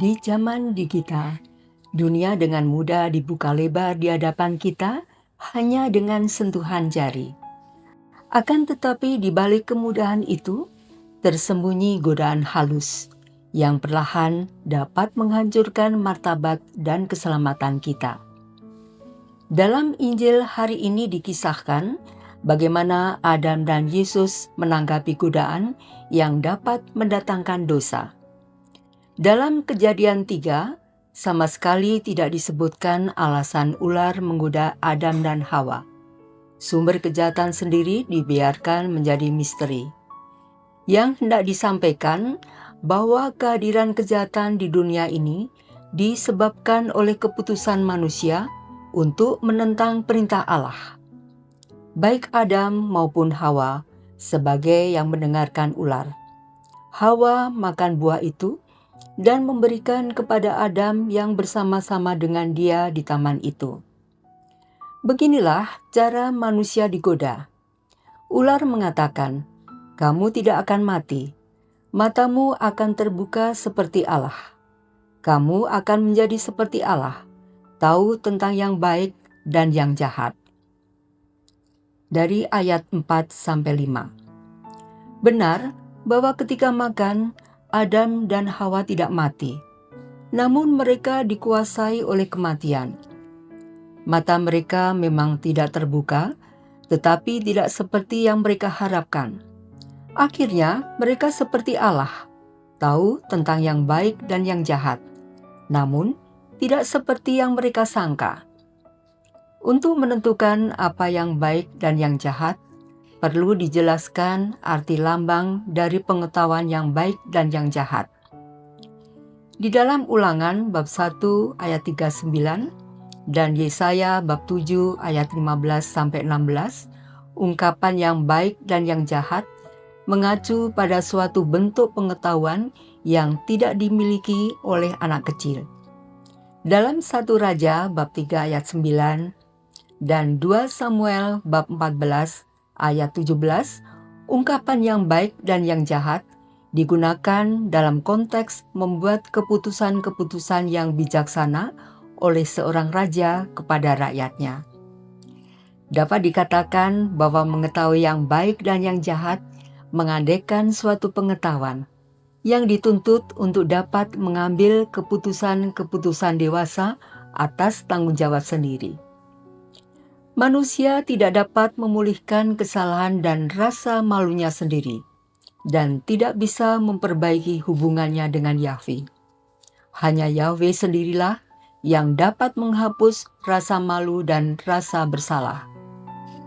Di zaman digital, dunia dengan mudah dibuka lebar di hadapan kita hanya dengan sentuhan jari. Akan tetapi di balik kemudahan itu, tersembunyi godaan halus yang perlahan dapat menghancurkan martabat dan keselamatan kita. Dalam Injil hari ini dikisahkan bagaimana Adam dan Yesus menanggapi godaan yang dapat mendatangkan dosa. Dalam Kejadian 3, sama sekali tidak disebutkan alasan ular menggoda Adam dan Hawa. Sumber kejahatan sendiri dibiarkan menjadi misteri. Yang hendak disampaikan bahwa kehadiran kejahatan di dunia ini disebabkan oleh keputusan manusia untuk menentang perintah Allah. Baik Adam maupun Hawa sebagai yang mendengarkan ular. Hawa makan buah itu dan memberikan kepada Adam yang bersama-sama dengan dia di taman itu. Beginilah cara manusia digoda. Ular mengatakan, "Kamu tidak akan mati. Matamu akan terbuka seperti Allah. Kamu akan menjadi seperti Allah, tahu tentang yang baik dan yang jahat." Dari ayat 4-5. Benar bahwa ketika makan, Adam dan Hawa tidak mati, namun mereka dikuasai oleh kematian. Mata mereka memang tidak terbuka, tetapi tidak seperti yang mereka harapkan. Akhirnya mereka seperti Allah, tahu tentang yang baik dan yang jahat, namun tidak seperti yang mereka sangka. Untuk menentukan apa yang baik dan yang jahat, perlu dijelaskan arti lambang dari pengetahuan yang baik dan yang jahat. Di dalam Ulangan bab 1 ayat 39 dan Yesaya bab 7 ayat 15-16, ungkapan yang baik dan yang jahat mengacu pada suatu bentuk pengetahuan yang tidak dimiliki oleh anak kecil. Dalam 1 Raja bab 3 ayat 9 dan 2 Samuel bab 14 ayat 17, ungkapan yang baik dan yang jahat digunakan dalam konteks membuat keputusan-keputusan yang bijaksana oleh seorang raja kepada rakyatnya. Dapat dikatakan bahwa mengetahui yang baik dan yang jahat mengandaikan suatu pengetahuan yang dituntut untuk dapat mengambil keputusan-keputusan dewasa atas tanggung jawab sendiri. Manusia tidak dapat memulihkan kesalahan dan rasa malunya sendiri, dan tidak bisa memperbaiki hubungannya dengan Yahweh. Hanya Yahweh sendirilah yang dapat menghapus rasa malu dan rasa bersalah.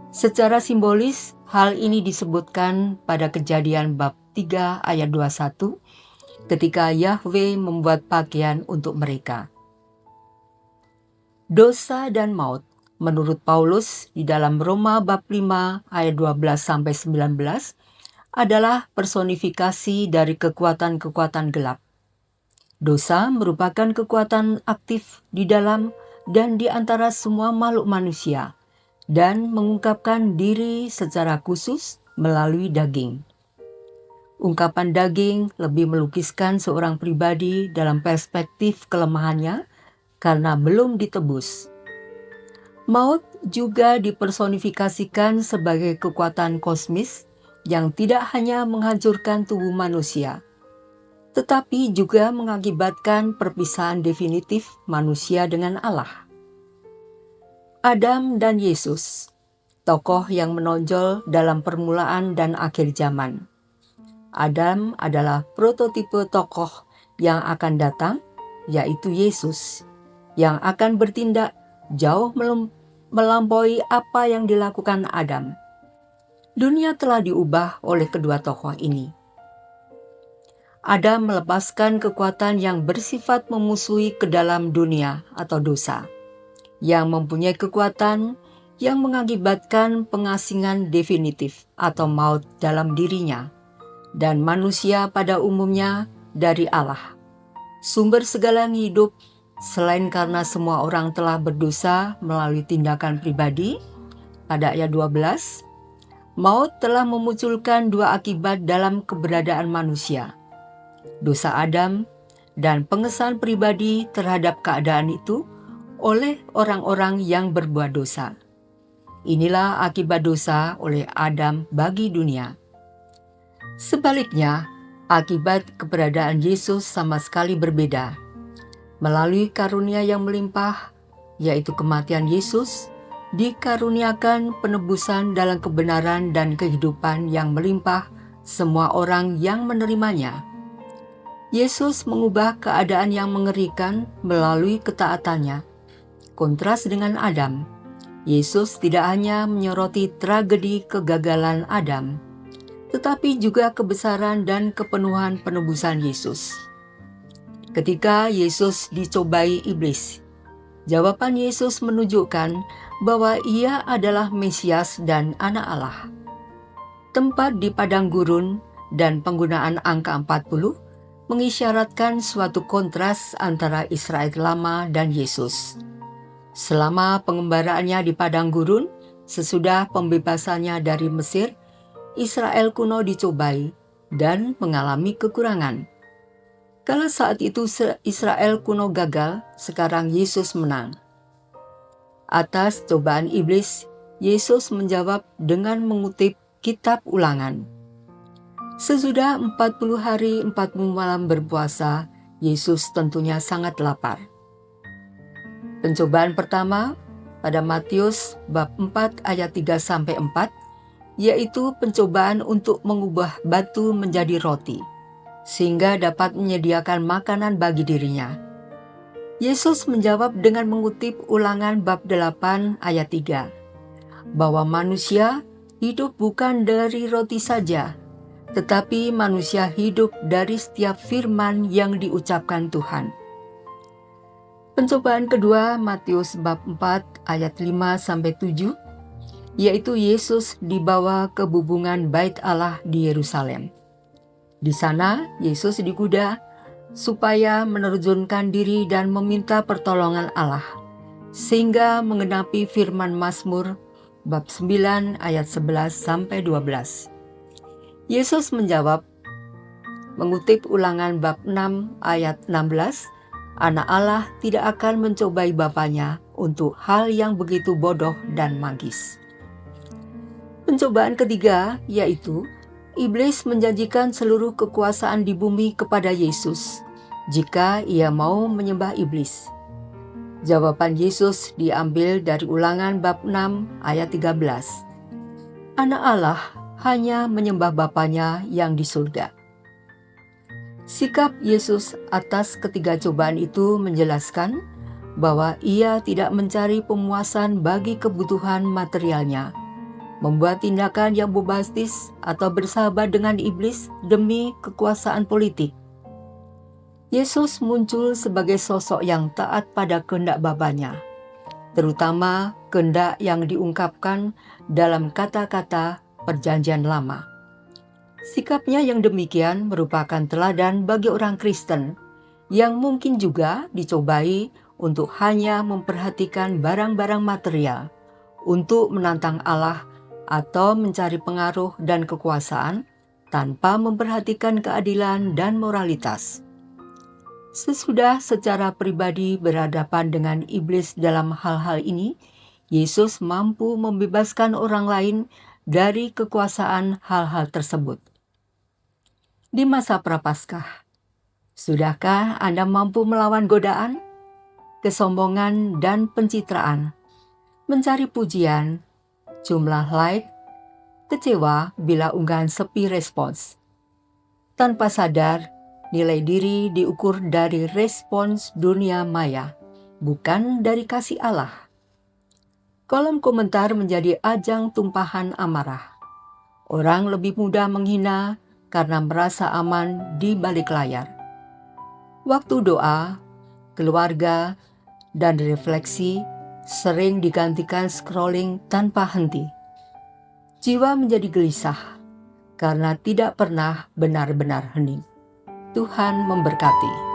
Secara simbolis, hal ini disebutkan pada Kejadian bab 3 ayat 21, ketika Yahweh membuat pakaian untuk mereka. Dosa dan maut. Menurut Paulus di dalam Roma bab 5 ayat 12-19 adalah personifikasi dari kekuatan-kekuatan gelap. Dosa merupakan kekuatan aktif di dalam dan di antara semua makhluk manusia dan mengungkapkan diri secara khusus melalui daging. Ungkapan daging lebih melukiskan seorang pribadi dalam perspektif kelemahannya karena belum ditebus. Maut juga dipersonifikasikan sebagai kekuatan kosmis yang tidak hanya menghancurkan tubuh manusia, tetapi juga mengakibatkan perpisahan definitif manusia dengan Allah. Adam dan Yesus, tokoh yang menonjol dalam permulaan dan akhir zaman. Adam adalah prototipe tokoh yang akan datang, yaitu Yesus, yang akan bertindak jauh melampaui apa yang dilakukan Adam. Dunia telah diubah oleh kedua tokoh ini. Adam melepaskan kekuatan yang bersifat memusuhi ke dalam dunia atau dosa, yang mempunyai kekuatan yang mengakibatkan pengasingan definitif atau maut dalam dirinya, dan manusia pada umumnya dari Allah, sumber segala hidup. Selain karena semua orang telah berdosa melalui tindakan pribadi, pada ayat 12, maut telah memunculkan dua akibat dalam keberadaan manusia. Dosa Adam dan pengesahan pribadi terhadap keadaan itu oleh orang-orang yang berbuat dosa. Inilah akibat dosa oleh Adam bagi dunia. Sebaliknya, akibat keberadaan Yesus sama sekali berbeda. Melalui karunia yang melimpah, yaitu kematian Yesus, dikaruniakan penebusan dalam kebenaran dan kehidupan yang melimpah semua orang yang menerimanya. Yesus mengubah keadaan yang mengerikan melalui ketaatannya. Kontras dengan Adam, Yesus tidak hanya menyoroti tragedi kegagalan Adam, tetapi juga kebesaran dan kepenuhan penebusan Yesus. Ketika Yesus dicobai iblis, jawaban Yesus menunjukkan bahwa Ia adalah Mesias dan Anak Allah. Tempat di padang gurun dan penggunaan angka 40 mengisyaratkan suatu kontras antara Israel lama dan Yesus. Selama pengembaraannya di padang gurun, sesudah pembebasannya dari Mesir, Israel kuno dicobai dan mengalami kekurangan. Kalau saat itu Israel kuno gagal, sekarang Yesus menang. Atas cobaan iblis, Yesus menjawab dengan mengutip Kitab Ulangan. Sesudah 40 hari 40 malam berpuasa, Yesus tentunya sangat lapar. Pencobaan pertama pada Matius bab 4 ayat 3-4, yaitu pencobaan untuk mengubah batu menjadi roti, sehingga dapat menyediakan makanan bagi dirinya. Yesus menjawab dengan mengutip Ulangan bab 8 ayat 3, bahwa manusia hidup bukan dari roti saja, tetapi manusia hidup dari setiap firman yang diucapkan Tuhan. Pencobaan kedua Matius bab 4 ayat 5-7, yaitu Yesus dibawa ke bubungan Bait Allah di Yerusalem. Di sana Yesus dikuda supaya menerjunkan diri dan meminta pertolongan Allah, sehingga mengenapi firman Mazmur bab 9 ayat 11-12. Yesus menjawab, mengutip Ulangan bab 6 ayat 16, Anak Allah tidak akan mencobai Bapanya untuk hal yang begitu bodoh dan magis. Pencobaan ketiga yaitu iblis menjanjikan seluruh kekuasaan di bumi kepada Yesus jika ia mau menyembah iblis. Jawaban Yesus diambil dari Ulangan bab 6 ayat 13. Anak Allah hanya menyembah Bapanya yang di surga. Sikap Yesus atas ketiga cobaan itu menjelaskan bahwa Ia tidak mencari pemuasan bagi kebutuhan materialnya, membuat tindakan yang bombastis atau bersahabat dengan iblis demi kekuasaan politik. Yesus muncul sebagai sosok yang taat pada kehendak Bapanya, terutama kehendak yang diungkapkan dalam kata-kata Perjanjian Lama. Sikapnya yang demikian merupakan teladan bagi orang Kristen yang mungkin juga dicobai untuk hanya memperhatikan barang-barang material, untuk menantang Allah atau mencari pengaruh dan kekuasaan tanpa memperhatikan keadilan dan moralitas. Sesudah secara pribadi berhadapan dengan iblis dalam hal-hal ini, Yesus mampu membebaskan orang lain dari kekuasaan hal-hal tersebut. Di masa Prapaskah, sudahkah Anda mampu melawan godaan, kesombongan, dan pencitraan, mencari pujian, jumlah like, kecewa bila unggahan sepi respons? Tanpa sadar, nilai diri diukur dari respons dunia maya, bukan dari kasih Allah. Kolom komentar menjadi ajang tumpahan amarah. Orang lebih mudah menghina karena merasa aman di balik layar. Waktu doa, keluarga, dan refleksi sering digantikan scrolling tanpa henti. Jiwa menjadi gelisah karena tidak pernah benar-benar hening. Tuhan memberkati.